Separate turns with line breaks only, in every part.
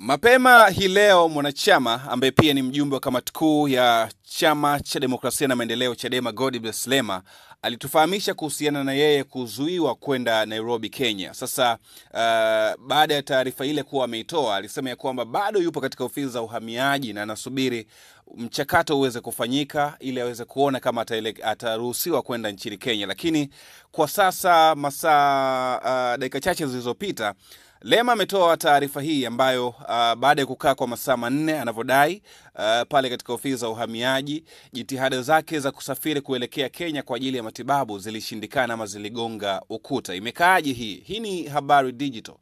Mapema hii leo mwanachama ambaye pia ni mjumbe wa kamati kuu ya Chama cha Demokrasia na Maendeleo Chadema, Godbless Lema, alitufahamisha kuhusiana na yeye kuzuiwa kwenda Nairobi, Kenya. Sasa baada ya taarifa ile kuwa ameitoa, alisema ya kwamba bado yupo katika ofisi za uhamiaji na anasubiri mchakato uweze kufanyika ili aweze kuona kama ataruhusiwa kwenda nchini Kenya. Lakini kwa sasa dakika chache zilizopita, Lema ametoa taarifa hii ambayo baada ya kukaa kwa masaa 4 anavyodai pale katika ofisi za uhamiaji, jitihada zake za kusafiri kuelekea Kenya kwa ajili ya matibabu zilishindikana ama ziligonga ukuta. Imekaaje hii? Hii ni Habari Digital.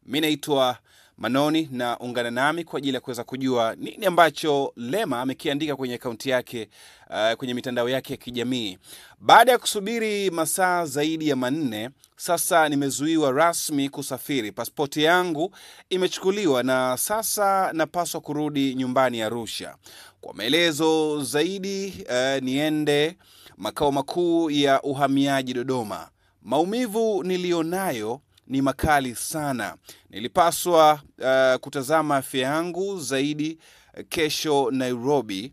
Mimi naitwa Manoni na ungana nami kwa ajili ya kuweza kujua nini ambacho Lema amekiandika kwenye akaunti yake kwenye mitandao yake ya kijamii. Baada ya kusubiri masaa zaidi ya 4, sasa nimezuiwa rasmi kusafiri. Pasipoti yangu imechukuliwa na sasa napaswa kurudi nyumbani Arusha. Kwa maelezo zaidi niende makao makuu ya uhamiaji Dodoma. Maumivu nilionayo ni makali sana. Nilipaswa kutazama afya yangu zaidi kesho Nairobi,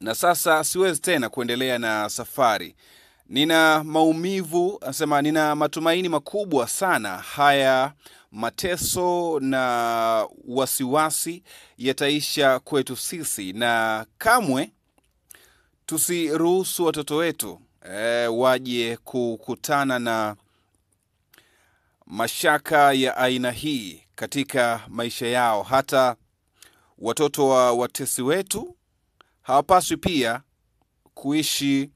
na sasa siwezi tena kuendelea na safari. Nina maumivu, anasema nina matumaini makubwa sana haya mateso na wasiwasi yataisha kwetu sisi, na kamwe tusiruhusu watoto wetu waje kukutana na mashaka ya aina hii katika maisha yao. Hata watoto wa watesi wetu hawapaswi pia kuishi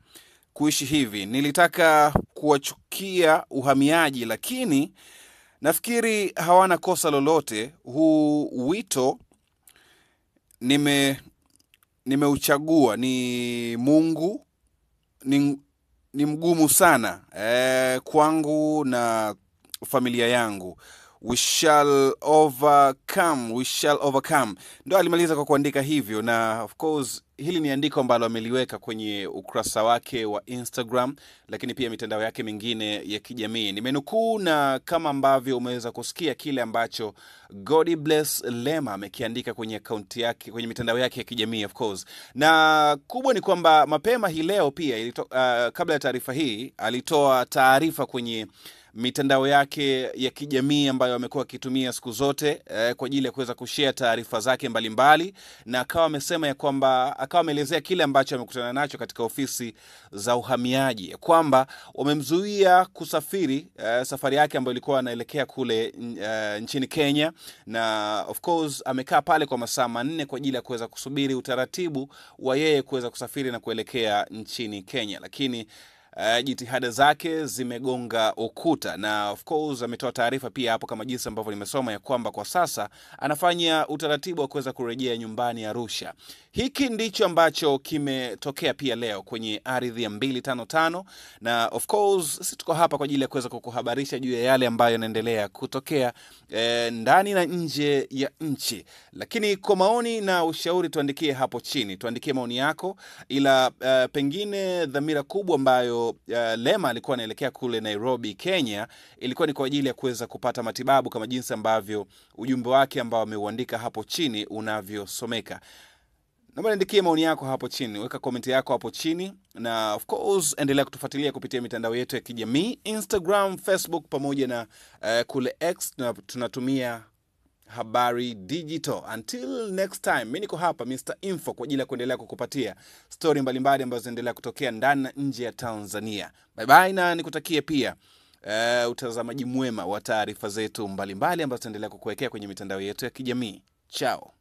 hivi. Nilitaka kuwachukia uhamiaji, lakini nafikiri hawana kosa lolote. Huu wito nimeuchagua, ni Mungu, ni mgumu sana kwangu na familia yangu. We shall overcome. Ndio alimaliza kwa kuandika hivyo, na of course hili ni andiko ambalo ameliweka kwenye ukurasa wake wa Instagram, lakini pia mitandao yake mingine ya kijamii. Nimenukuu, na kama ambavyo umeweza kusikia kile ambacho Godbless Lema amekiandika kwenye akaunti yake, kwenye mitandao yake ya kijamii of course. Na kubwa ni kwamba mapema hii leo pia kabla ya taarifa hii alitoa taarifa kwenye mitandao yake ya kijamii ambayo amekuwa akitumia siku zote kwa ajili ya kuweza kushare taarifa zake mbalimbali, na akawa amesema ya kwamba ameelezea kile ambacho amekutana nacho katika ofisi za uhamiaji, kwamba wamemzuia kusafiri safari yake ambayo ilikuwa anaelekea kule nchini Kenya, na of course amekaa pale kwa masaa 4 kwa ajili ya kuweza kusubiri utaratibu wa yeye kuweza kusafiri na kuelekea nchini Kenya. Lakini jitihada zake zimegonga ukuta, na of course ametoa taarifa pia hapo kama jinsi ambavyo nimesoma ya kwamba kwa sasa anafanya utaratibu wa kuweza kurejea nyumbani Arusha. Hiki ndicho ambacho kimetokea pia leo kwenye ardhi ya 255, na of course sisi tuko hapa kwa ajili ya kuweza kukuhabarisha juu ya yale ambayo yanaendelea kutokea ndani na nje ya nchi. Lakini kwa maoni na ushauri tuandikie hapo chini, tuandikie maoni yako, ila pengine dhamira kubwa ambayo Lema alikuwa anaelekea kule Nairobi, Kenya, ilikuwa ni kwa ajili ya kuweza kupata matibabu kama jinsi ambavyo ujumbe wake ambao ameuandika hapo chini unavyosomeka. Naomba niandikie maoni yako hapo chini, weka comment yako hapo chini, na of course endelea kutufuatilia kupitia mitandao yetu ya kijamii, Instagram, Facebook pamoja na kule X tunatumia Habari Digital. Until next time, mimi niko hapa Mr. Info kwa ajili ya kuendelea kukupatia story mbalimbali ambazo zinaendelea kutokea ndani na nje ya Tanzania. Bye bye, na nikutakie pia utazamaji mwema wa taarifa zetu mbalimbali ambazo zinaendelea kukuwekea kwenye mitandao yetu ya kijamii. Ciao.